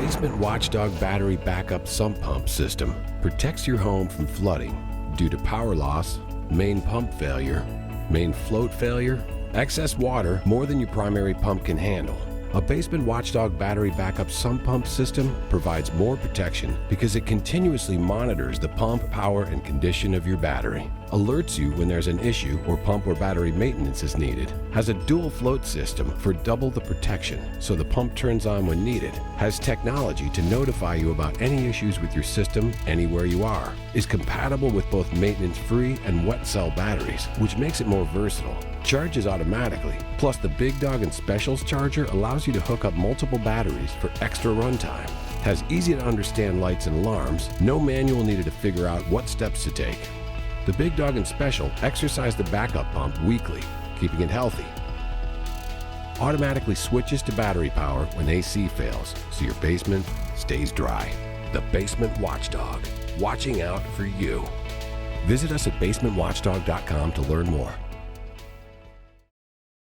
Basement Watchdog battery backup sump pump system protects your home from flooding due to power loss, main pump failure, main float failure, excess water more than your primary pump can handle. A Basement Watchdog battery backup sump pump system provides more protection because it continuously monitors the pump, power, and condition of your battery, alerts you when there's an issue or pump or battery maintenance is needed, has a dual float system for double the protection so the pump turns on when needed, has technology to notify you about any issues with your system anywhere you are, is compatible with both maintenance-free and wet cell batteries, which makes it more versatile, charges automatically, plus the Big Dog and Specials charger allows you to hook up multiple batteries for extra runtime, has easy to understand lights and alarms, no manual needed to figure out what steps to take. The Big Dog and Special exercise the backup pump weekly, keeping it healthy. Automatically switches to battery power when AC fails, so your basement stays dry. The Basement Watchdog, watching out for you. Visit us at basementwatchdog.com to learn more.